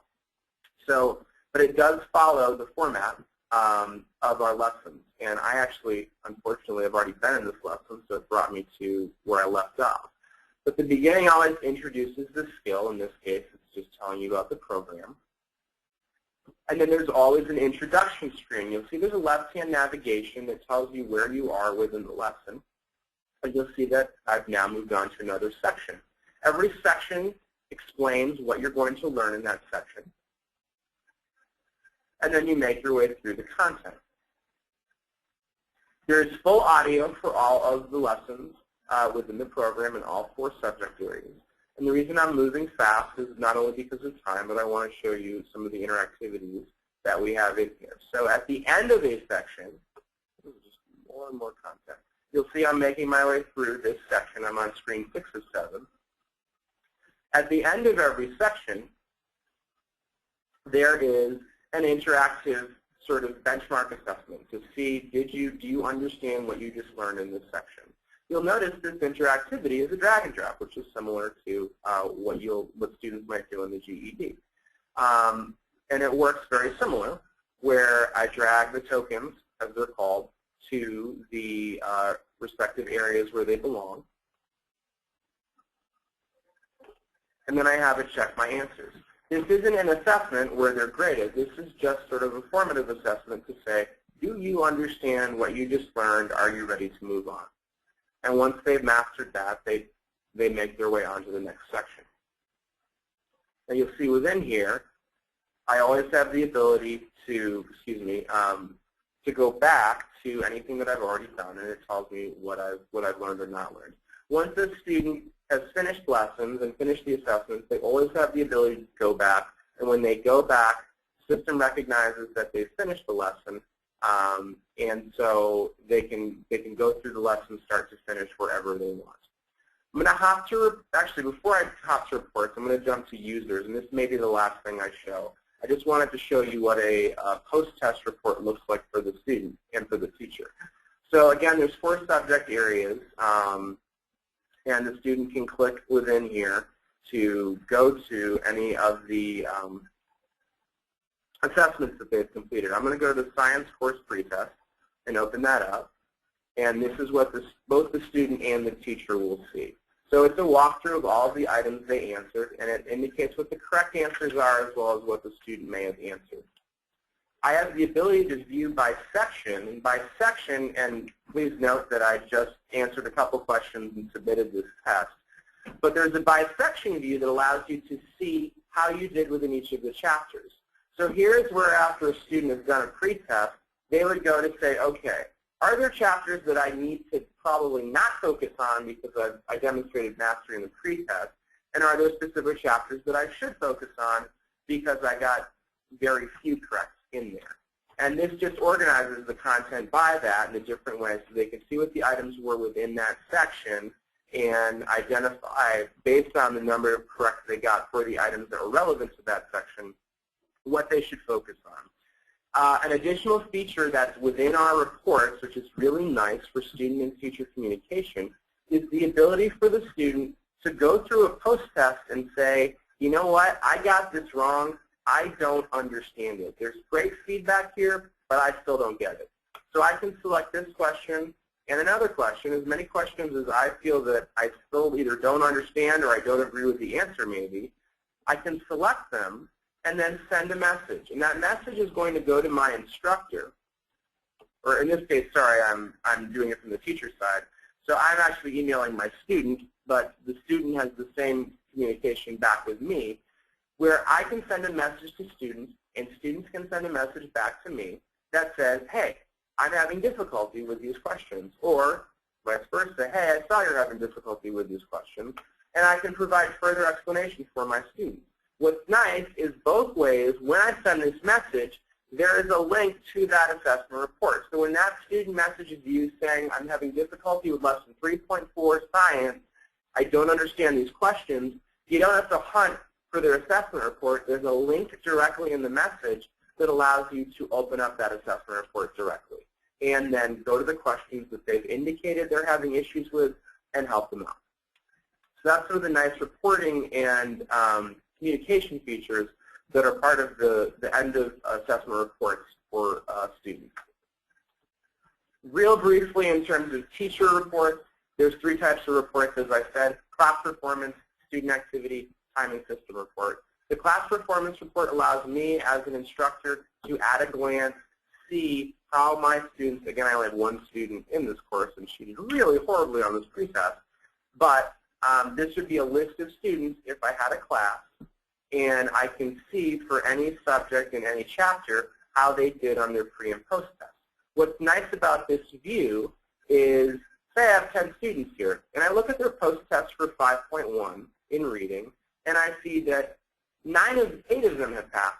So, but it does follow the format of our lessons. And I actually, unfortunately, have already been in this lesson, so it brought me to where I left off. But the beginning always introduces the skill. In this case, it's just telling you about the program. And then there's always an introduction screen. You'll see there's a left-hand navigation that tells you where you are within the lesson. And you'll see that I've now moved on to another section. Every section explains what you're going to learn in that section. And then you make your way through the content. There is full audio for all of the lessons within the program in all 4 subject areas. And the reason I'm moving fast is not only because of time, but I want to show you some of the interactivities that we have in here. So at the end of a section, just more and more content, you'll see I'm making my way through this section. I'm on screen 6 of 7. At the end of every section, there is an interactive sort of benchmark assessment to see, do you understand what you just learned in this section? You'll notice this interactivity is a drag and drop, which is similar to what students might do in the GED. And it works very similar, where I drag the tokens, as they're called, to the respective areas where they belong. And then I have it check my answers. This isn't an assessment where they're graded. This is just sort of a formative assessment to say, do you understand what you just learned? Are you ready to move on? And once they've mastered that, they make their way on to the next section. And you'll see within here, I always have the ability to, to go back to anything that I've already done, and it tells me what I've learned or not learned. Once a student has finished lessons and finished the assessments, they always have the ability to go back. And when they go back, the system recognizes that they've finished the lesson, and so they can go through the lesson start to finish wherever they want. I'm going to hop to, actually before I hop to reports, I'm going to jump to users, and this may be the last thing I show. I just wanted to show you what a post-test report looks like for the student and for the teacher. So again, there's 4 subject areas, and the student can click within here to go to any of the assessments that they've completed. I'm going to go to the science course pretest and open that up. And this is what both the student and the teacher will see. So it's a walkthrough of all of the items they answered, and it indicates what the correct answers are as well as what the student may have answered. I have the ability to view by section, and please note that I just answered a couple questions and submitted this test. But there's a by section view that allows you to see how you did within each of the chapters. So here's where after a student has done a pretest, they would go to say, okay, are there chapters that I need to probably not focus on because I demonstrated mastery in the pretest, and are there specific chapters that I should focus on because I got very few correct in there? And this just organizes the content by that in a different way so they can see what the items were within that section and identify, based on the number of correct they got for the items that were relevant to that section, what they should focus on. An additional feature that's within our reports, which is really nice for student and teacher communication, is the ability for the student to go through a post-test and say, you know what, I got this wrong. I don't understand it. There's great feedback here, but I still don't get it. So I can select this question and another question, as many questions as I feel that I still either don't understand or I don't agree with the answer maybe. I can select them and then send a message. And that message is going to go to my instructor. Or in this case, sorry, I'm doing it from the teacher's side. So I'm actually emailing my student, but the student has the same communication back with me, where I can send a message to students, and students can send a message back to me that says, hey, I'm having difficulty with these questions, or vice versa, hey, I saw you're having difficulty with these questions, and I can provide further explanation for my students. What's nice is both ways, when I send this message, there is a link to that assessment report. So when that student messages you saying, I'm having difficulty with lesson 3.4 science, I don't understand these questions, you don't have to hunt for their assessment report. There's a link directly in the message that allows you to open up that assessment report directly and then go to the questions that they've indicated they're having issues with and help them out. So that's sort of the nice reporting and communication features that are part of the end of assessment reports for students. Real briefly, in terms of teacher reports, there's 3 types of reports, as I said: class performance, student activity, timing system report. The class performance report allows me as an instructor to at a glance see how my students, again, I only have one student in this course and she did really horribly on this pretest, but this would be a list of students if I had a class, and I can see for any subject in any chapter how they did on their pre and post test. What's nice about this view is, say I have 10 students here, and I look at their post test for 5.1 in reading, and I see that 8 of them have passed,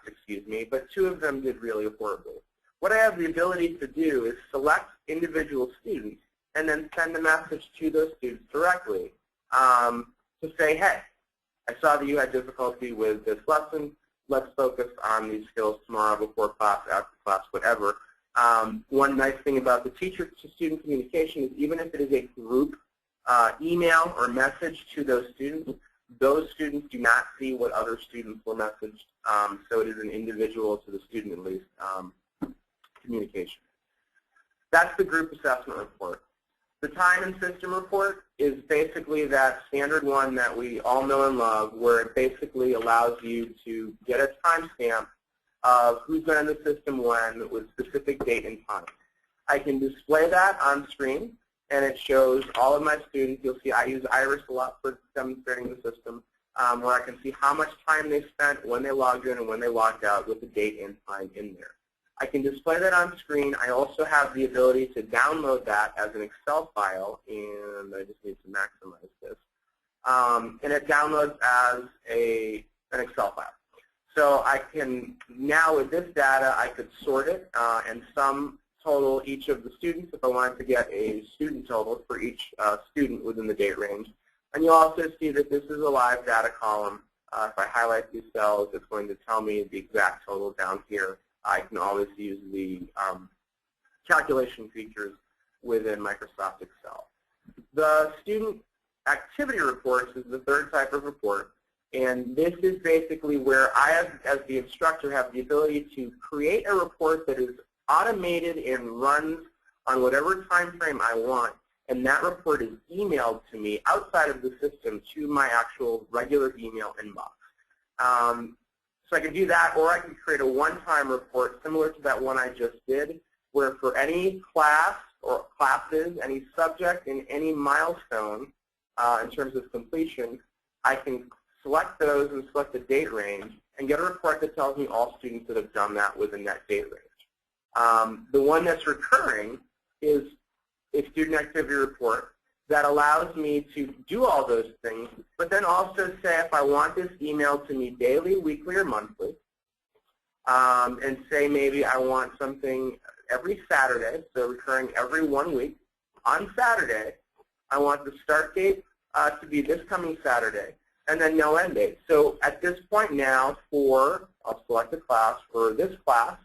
but 2 of them did really horribly. What I have the ability to do is select individual students and then send a message to those students directly to say, hey, I saw that you had difficulty with this lesson. Let's focus on these skills tomorrow, before class, after class, whatever. One nice thing about the teacher-to-student communication is even if it is a group email or message to those students do not see what other students were messaged. So it is an individual to the student, at least, communication. That's the group assessment report. The time and system report is basically that standard one that we all know and love, where it basically allows you to get a timestamp of who's been in the system when with specific date and time. I can display that on screen, and it shows all of my students. You'll see I use Iris a lot for demonstrating the system, where I can see how much time they spent, when they logged in, and when they logged out with the date and time in there. I can display that on screen. I also have the ability to download that as an Excel file, and I just need to maximize this. And it downloads as an Excel file. So I can now, with this data, I could sort it and sum total each of the students if I wanted to get a student total for each student within the date range. And you'll also see that this is a live data column. If I highlight these cells, it's going to tell me the exact total down here. I can always use the calculation features within Microsoft Excel. The student activity reports is the 3rd type of report. And this is basically where I, as the instructor, have the ability to create a report that is automated and runs on whatever time frame I want. And that report is emailed to me outside of the system to my actual regular email inbox. So I can do that, or I can create a one-time report similar to that one I just did, where for any class or classes, any subject, and any milestone in terms of completion, I can select those and select the date range and get a report that tells me all students that have done that within that date range. The one that's recurring is a student activity report that allows me to do all those things, but then also say if I want this emailed to me daily, weekly, or monthly, and say maybe I want something every Saturday, so recurring every 1 week. On Saturday, I want the start date to be this coming Saturday, and then no end date. So at this point now, I'll select a class for this class,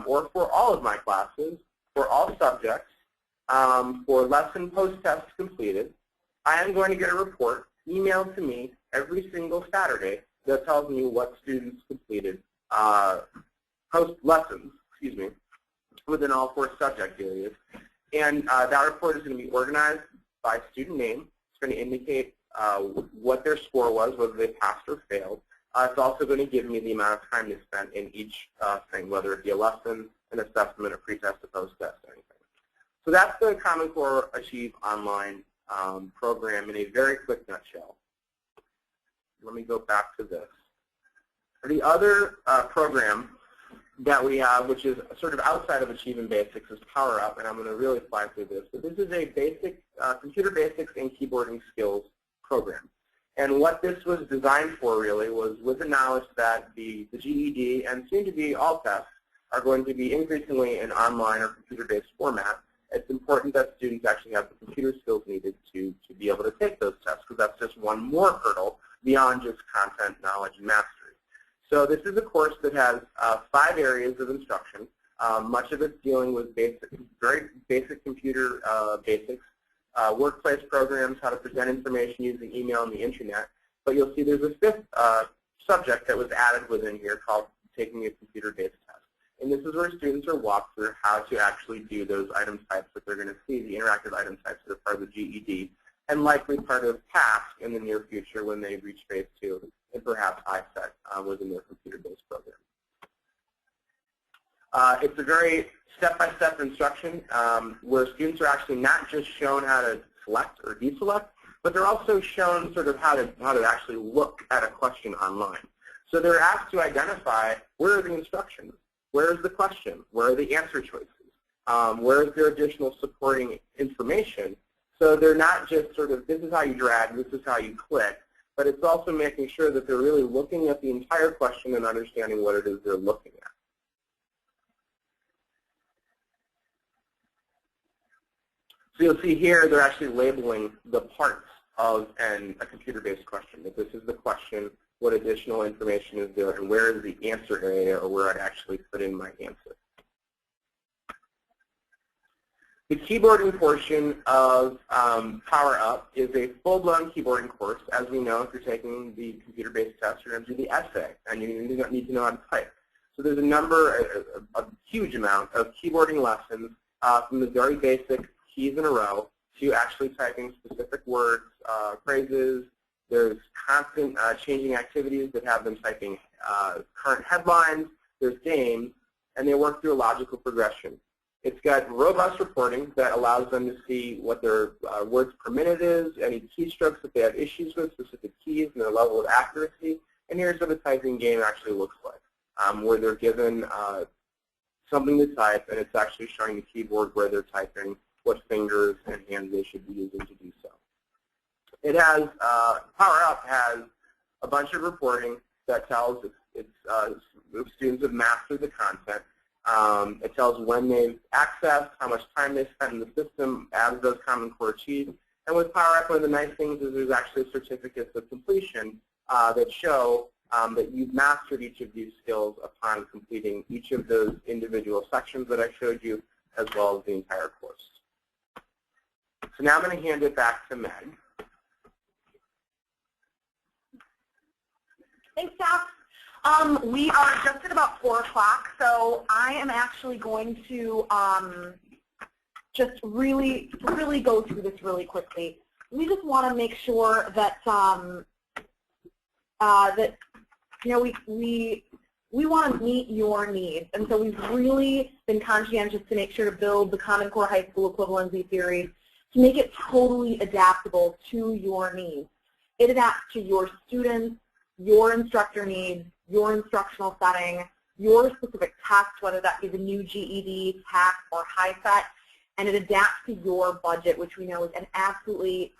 or for all of my classes, for all subjects, for lesson post-test completed, I am going to get a report emailed to me every single Saturday that tells me what students completed post-lessons, within all 4 subject areas. And that report is going to be organized by student name. It's going to indicate what their score was, whether they passed or failed. It's also going to give me the amount of time they spent in each thing, whether it be a lesson, an assessment, a pretest, a post-test, anything. So that's the Common Core Achieve online program in a very quick nutshell. Let me go back to this. The other program that we have, which is sort of outside of Achieve and Basics, is Power Up, and I'm going to really fly through this. But this is a basic computer basics and keyboarding skills program. And what this was designed for really was with the knowledge that the GED and soon to be all tests are going to be increasingly in online or computer-based format. It's important that students actually have the computer skills needed to be able to take those tests, because that's just one more hurdle beyond just content, knowledge, and mastery. So this is a course that has 5 areas of instruction. Much of it's dealing with very basic computer basics, workplace programs, how to present information using email and the internet. But you'll see there's a 5th subject that was added within here called taking a computer-based test. And this is where students are walked through how to actually do those item types that they're going to see, the interactive item types that are part of the GED, and likely part of task in the near future when they reach phase 2, and perhaps ISET within their computer-based program. It's a very step-by-step instruction where students are actually not just shown how to select or deselect, but they're also shown sort of how to actually look at a question online. So they're asked to identify where are the instructions, where is the question, where are the answer choices, where is there additional supporting information. So they're not just sort of, this is how you drag, this is how you click, but it's also making sure that they're really looking at the entire question and understanding what it is they're looking at. So you'll see here they're actually labeling the parts of a computer-based question. That this is the question, what additional information is there, and where is the answer area, or where I'd actually put in my answer. The keyboarding portion of Power Up is a full-blown keyboarding course. As we know, if you're taking the computer-based test, you're going to do the essay, and you need to know how to type. So there's a huge amount of keyboarding lessons from the very basic keys in a row to actually typing specific words, phrases. There's constant changing activities that have them typing current headlines. There's games, and they work through a logical progression. It's got robust reporting that allows them to see what their words per minute is, any keystrokes that they have issues with, specific keys, and their level of accuracy. And here's what a typing game actually looks like, where they're given something to type, and it's actually showing the keyboard where they're typing, what fingers and hands they should be using to do so. It has, Power Up has a bunch of reporting that tells if students have mastered the content. It tells when they've accessed, how much time they spent in the system, as does Common Core Achieve. And with Power Up, one of the nice things is there's actually certificates of completion that show that you've mastered each of these skills upon completing each of those individual sections that I showed you, as well as the entire course. So now I'm going to hand it back to Meg. Thanks, Jeff. We are just at about 4 o'clock, so I am actually going to just really go through this really quickly. We just want to make sure that that we want to meet your needs, and so we've really been conscientious to make sure to build the Common Core High School Equivalency Series to make it totally adaptable to your needs. It adapts to your students, your instructor needs, your instructional setting, your specific test, whether that be the new GED, TAC, or HiSET, and it adapts to your budget, which we know is an absolutely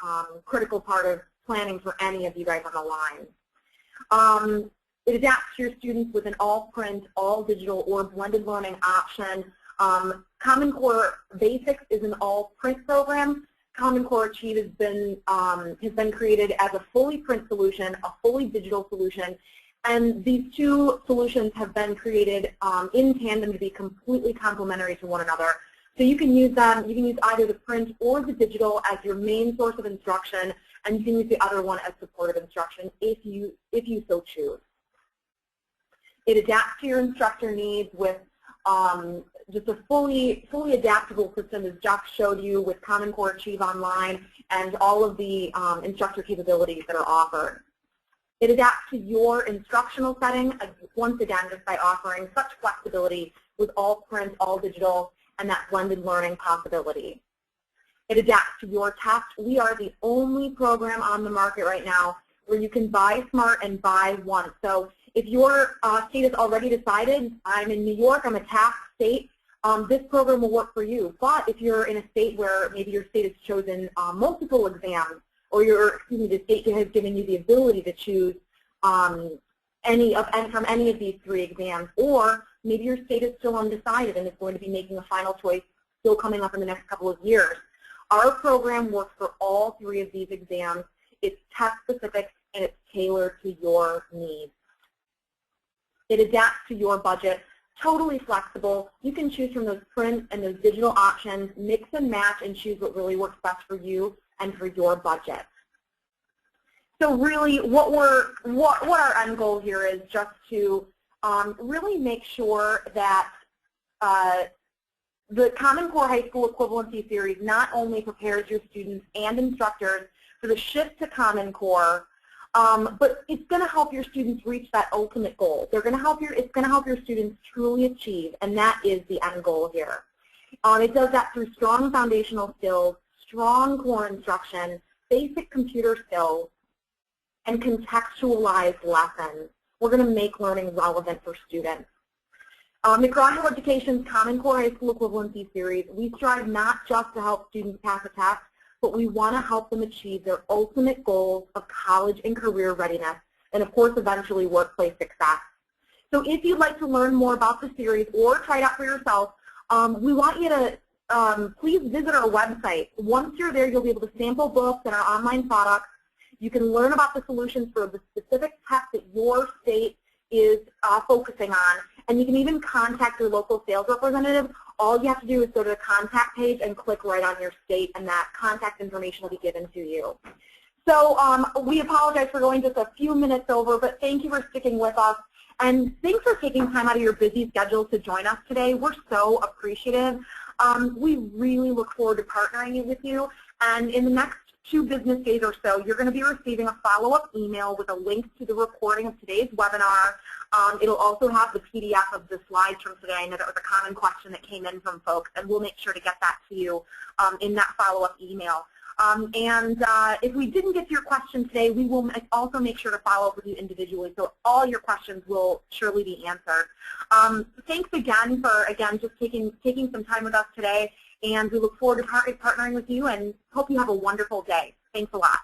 critical part of planning for any of you guys on the line. It adapts to your students with an all-print, all-digital, or blended learning option. Common Core Basics is an all-print program. Common Core Achieve has been created as a fully print solution, a fully digital solution, and these two solutions have been created in tandem to be completely complementary to one another. So you can use them, you can use either the print or the digital as your main source of instruction, and you can use the other one as supportive instruction if you so choose. It adapts to your instructor needs with just a fully adaptable system, as Jack showed you, with Common Core Achieve Online and all of the instructor capabilities that are offered. It adapts to your instructional setting, once again, just by offering such flexibility with all print, all digital, and that blended learning possibility. It adapts to your test. We are the only program on the market right now where you can buy smart and buy once. So if your state is already decided, I'm in New York, I'm a tax state, this program will work for you. But if you're in a state where maybe your state has chosen multiple exams, or the state has given you the ability to choose from any of these 3 exams, or maybe your state is still undecided and is going to be making a final choice still coming up in the next couple of years, our program works for all 3 of these exams. It's test-specific and it's tailored to your needs. It adapts to your budget, totally flexible. You can choose from those print and those digital options, mix and match, and choose what really works best for you and for your budget. So really, what our end goal here is just to really make sure that the Common Core High School Equivalency Series not only prepares your students and instructors for the shift to Common Core, but it's going to help your students reach that ultimate goal. It's going to help your students truly achieve, and that is the end goal here. It does that through strong foundational skills, strong core instruction, basic computer skills, and contextualized lessons. We're going to make learning relevant for students. McGraw Hill Education's Common Core High School Equivalency Series, we strive not just to help students pass a test, but we want to help them achieve their ultimate goals of college and career readiness, and of course eventually workplace success. So if you'd like to learn more about the series or try it out for yourself, we want you to please visit our website. Once you're there, you'll be able to sample books and our online products. You can learn about the solutions for the specific test that your state is focusing on, and you can even contact your local sales representative. All you have to do is go to the contact page and click right on your state, and that contact information will be given to you. So we apologize for going just a few minutes over, but thank you for sticking with us. And thanks for taking time out of your busy schedule to join us today. We're so appreciative. We really look forward to partnering with you. And in the next 2 business days or so, you're going to be receiving a follow-up email with a link to the recording of today's webinar. It'll also have the PDF of the slides from today. I know that was a common question that came in from folks, and we'll make sure to get that to you in that follow-up email. If we didn't get to your question today, we will also make sure to follow up with you individually, so all your questions will surely be answered. Thanks again for, just taking some time with us today, and we look forward to partnering with you and hope you have a wonderful day. Thanks a lot.